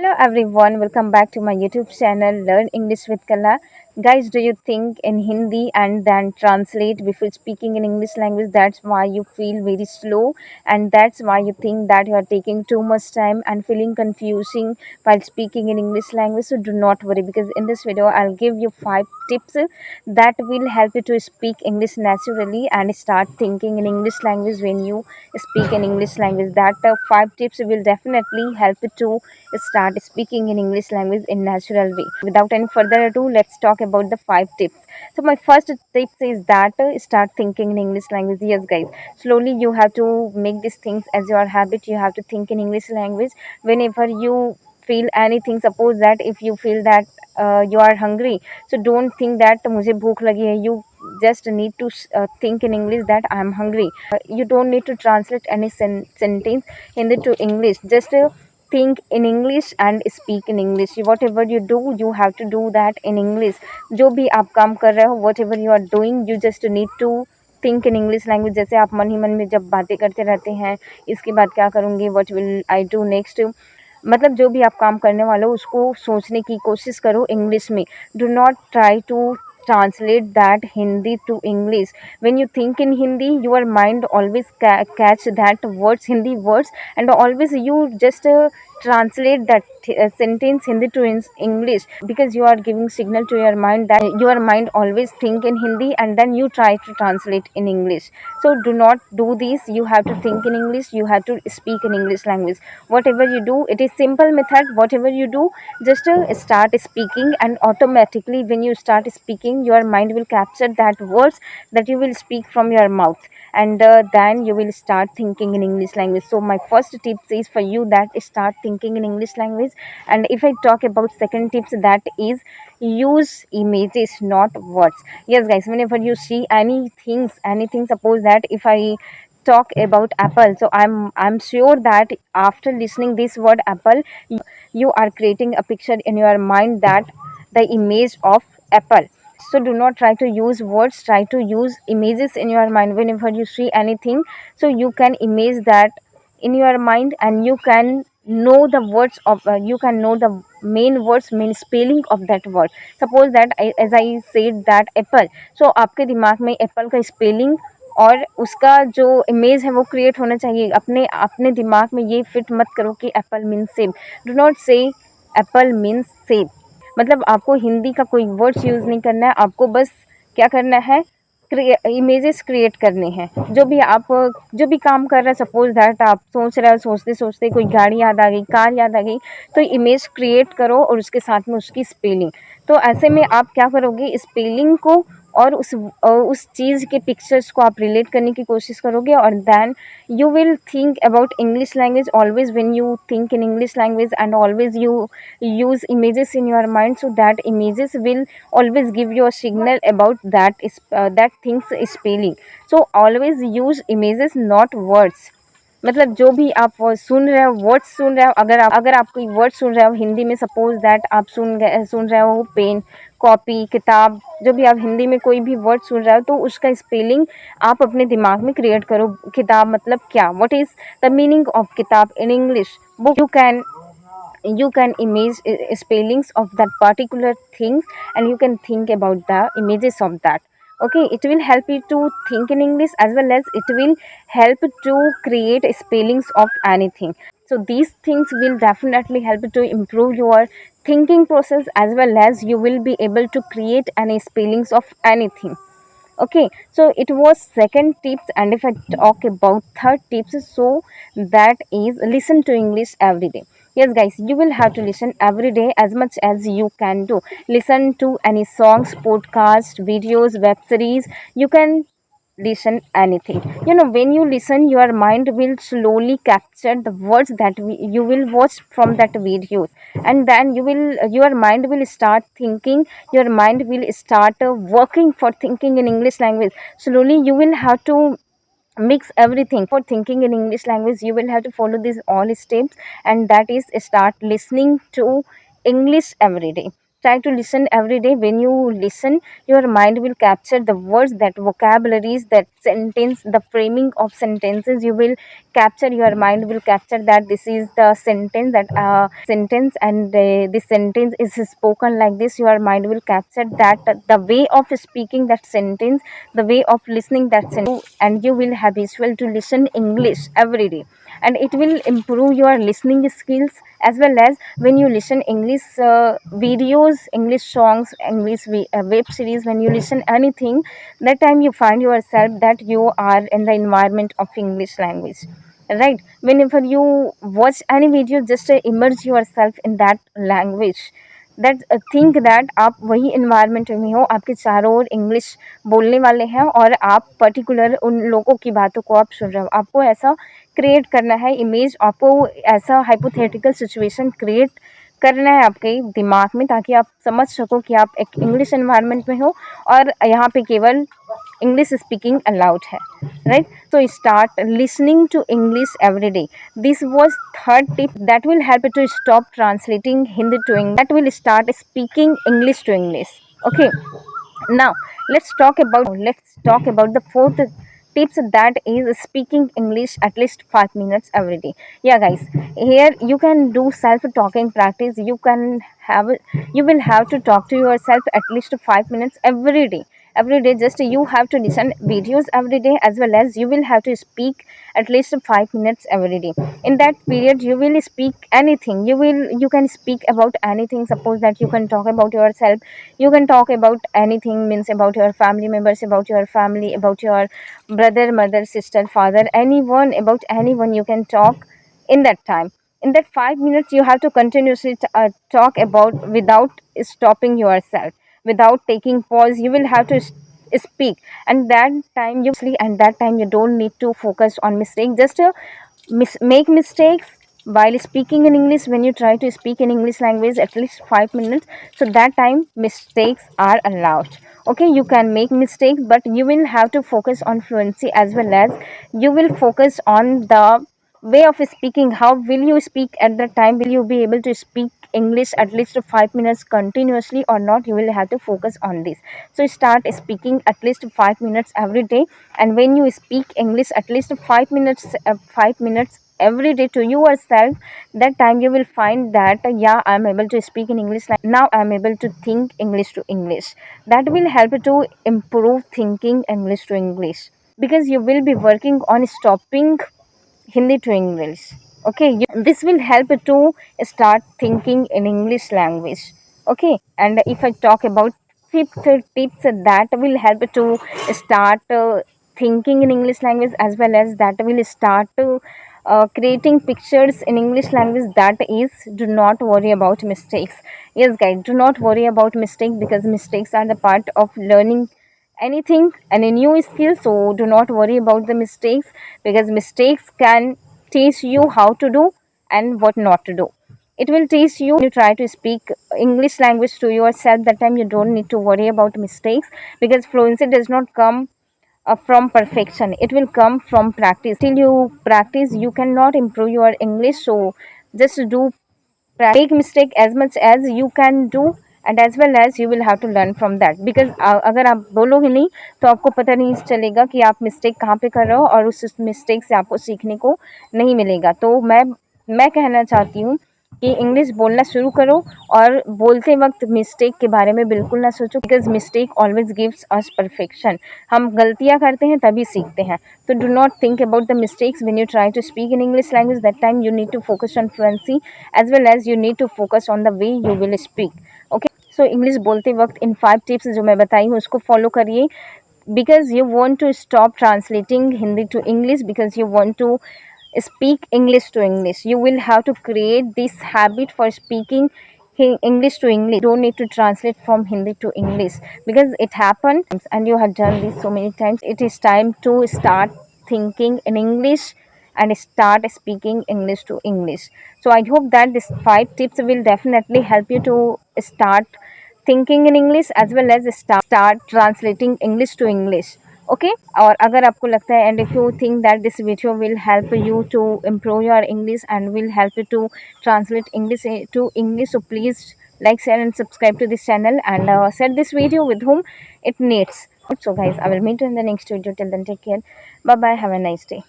Hello everyone, welcome back to my YouTube channel Learn English with Kala. Guys, do you think in Hindi and then translate before speaking in English language? That's why you feel very slow, and that's why you think that you are taking too much time and feeling confusing while speaking in English language. So do not worry, because in this video I'll give you 5 tips that will help you to speak English naturally and start thinking in English language when you speak in English language. That 5 tips will definitely help you to start speaking in English language in natural way. Without any further ado, let's talk about the 5 tips. So my first tip is that start thinking in English language. Yes, guys, slowly you have to make these things as your habit. You have to think in English language whenever you feel anything. Suppose that if you feel that you are hungry, so don't think that मुझे भूख लगी है. You just need to think in English that I am hungry. You don't need to translate any sentence Hindi to English. Just think in English and speak in English. Whatever you do, you have to do that in English. जो भी आप काम कर रहे हो, whatever you are doing, you just need to think in English language. जैसे आप मन ही मन में जब बातें करते रहते हैं, इसके बाद क्या करूँगी, what will I do next, मतलब जो भी आप काम करने वाले हो उसको सोचने की कोशिश करो इंग्लिश में. Do not try to translate that Hindi to English. When you think in Hindi, your mind always catch that words, Hindi words, and always you just translate that sentence Hindi to English, because you are giving signal to your mind that your mind always think in Hindi and then you try to translate in English. So do not do this. You have to think in English. You have to speak in English language. Whatever you do, it is simple method. Whatever you do, just start speaking, and automatically when you start speaking, your mind will capture that words that you will speak from your mouth, and then you will start thinking in English language. So my first tip is for you that start thinking in English language. And if I talk about second tips, that is use images, not words. Yes, guys, whenever you see anything, suppose that if I talk about apple, so I'm sure that after listening this word apple, you are creating a picture in your mind, that the image of apple. So do not try to use words, try to use images in your mind. Whenever you see anything, so you can image that in your mind, and you can know the words of you can know the main words, main spelling of that word. Suppose that as I said that apple, so आपके दिमाग में Apple का spelling और उसका जो image है वो create होना चाहिए. अपने अपने दिमाग में ये फिट मत करो कि एप्पल मीन्स सेब. डू नॉट से एप्पल मीन्स सेब. मतलब आपको हिंदी का कोई वर्ड्स यूज़ नहीं करना है. आपको बस क्या करना है, इमेजेस क्रिएट करने हैं. जो भी काम कर रहे हैं, सपोज दैट आप सोच रहे हो, सोचते सोचते कोई गाड़ी याद आ गई, कार याद आ गई, तो इमेज क्रिएट करो और उसके साथ में उसकी स्पेलिंग. तो ऐसे में आप क्या करोगे, स्पेलिंग को और उस चीज़ के पिक्चर्स को आप रिलेट करने की कोशिश करोगे, और then you will think about English language. Always when you think in English language, and always you use images in your mind, so that images will always give you a signal about that things spelling. So always use images, not words. मतलब जो भी आप सुन रहे हो, words सुन रहे हो, अगर आप कोई वर्ड सुन रहे हो हिंदी में, सपोज दैट आप सुन रहे हो पेन, कॉपी, किताब, जो भी आप हिंदी में कोई भी वर्ड सुन रहे हो, तो उसका स्पेलिंग आप अपने दिमाग में क्रिएट करो. किताब मतलब क्या, what is the meaning of kitab in English book. You can image spellings of that particular things, and you can think about the images of that. Okay, it will help you to think in English, as well as it will help to create spellings of anything. So these things will definitely help to improve your thinking process, as well as you will be able to create any spellings of anything. Okay, so it was second tips. And if I talk about third tips, so that is listen to English every day. Yes, guys, you will have to listen every day as much as you can do. Listen to any songs, podcast, videos, web series. You can listen anything. When you listen, your mind will slowly capture the words that you will watch from that videos, and then your mind will start thinking. Your mind will start working for thinking in English language. Slowly you will have to mix everything. For thinking in English language, you will have to follow these all steps, and that is start listening to English every day. try to listen every day. When you listen, your mind will capture the words, that vocabularies, that sentence, the framing of sentences. You will capture, your mind will capture that this is the sentence, that sentence, and this sentence is spoken like this. Your mind will capture that, the way of speaking that sentence, the way of listening that sentence, and you will habitual to listen English every day, and it will improve your listening skills. As well as when you listen English videos, English songs, English web series, when you listen anything, that time you find yourself that you are in the environment of English language, right? Whenever you watch any video, just immerse yourself in that language, that think that आप वही environment में हो, आपके चारों ओर English बोलने वाले हैं और आप पर्टिकुलर उन लोगों की बातों को आप सुन रहे हो। आपको ऐसा क्रिएट करना है इमेज, आपको ऐसा हाइपोथेटिकल सिचुएशन क्रिएट करना है आपके दिमाग में, ताकि आप समझ सको कि आप एक इंग्लिश एनवायरनमेंट में हो और यहाँ पे केवल English speaking allowed है, right? So start listening to English every day. This was third tip that will help you to stop translating Hindi to English. That will start speaking English to English. Okay. Now let's talk about the fourth tips, that is speaking English at least 5 minutes every day. Yeah, guys, here you can do self talking practice. You will have to talk to yourself at least 5 minutes every day. Just you have to listen videos every day, as well as you will have to speak at least 5 minutes every day. In that period you will speak anything. You can speak about anything. Suppose that you can talk about yourself, you can talk about anything, means about your family members, about your family, about your brother, mother, sister, father, anyone, about anyone you can talk in that time. In that 5 minutes you have to continuously talk about, without stopping yourself, without taking pause. You will have to speak, and that time you don't need to focus on mistake. Just make mistakes while speaking in English. When you try to speak in English language at least 5 minutes, so that time mistakes are allowed. Okay, you can make mistakes, but you will have to focus on fluency, as well as you will focus on the way of speaking. How will you speak at the time? Will you be able to speak English at least 5 minutes continuously or not? You will have to focus on this. So start speaking at least 5 minutes every day, and when you speak English at least 5 minutes every day to yourself, that time you will find that yeah, I am able to speak in English. Now I am able to think English to English. That will help to improve thinking English to English, because you will be working on stopping Hindi to English. Okay, this will help to start thinking in English language. Okay, and if I talk about fifth tips, that will help to start thinking in English language, as well as that will start creating pictures in English language, that is, do not worry about mistakes. Yes, guys, do not worry about mistakes, because mistakes are the part of learning anything and a new skill. So do not worry about the mistakes, because mistakes can teach you how to do and what not to do. It will teach you. You try to speak English language to yourself, that time you don't need to worry about mistakes, because fluency does not come from perfection. It will come from practice. Till you practice, you cannot improve your English. So just do make mistake as much as you can do, and as well as you will have to learn from that, because अगर आप बोलोगे नहीं तो आपको पता नहीं चलेगा कि आप मिस्टेक कहाँ पे कर रहे हो, और उस मिस्टेक से आपको सीखने को नहीं मिलेगा। तो मैं कहना चाहती हूँ कि इंग्लिश बोलना शुरू करो, और बोलते वक्त मिस्टेक के बारे में बिल्कुल ना सोचो, because mistake always gives us perfection. हम गलतियाँ करते हैं तभी सीखते हैं। तो do not think about the mistakes when you try to speak in English language. That time you need to focus on fluency, as well as you need to focus on the way you will speak. Okay, so English बोलते वक्त इन 5 tips जो मैं बताई हूँ उसको follow करिए, because you want to stop translating Hindi to English, because you want to speak English to English. You will have to create this habit for speaking English to English. You don't need to translate from Hindi to English, because it happens and you have done this so many times. It is time to start thinking in English and start speaking English to English. So I hope that these 5 tips will definitely help you to start thinking in English, as well as start translating English to English. Okay, और अगर आपको लगता है, and if you think that this video will help you to improve your English and will help you to translate English to English, so please like, share, and subscribe to this channel, and share this video with whom it needs. So, guys, I will meet you in the next video. Till then, take care. Bye bye. Have a nice day.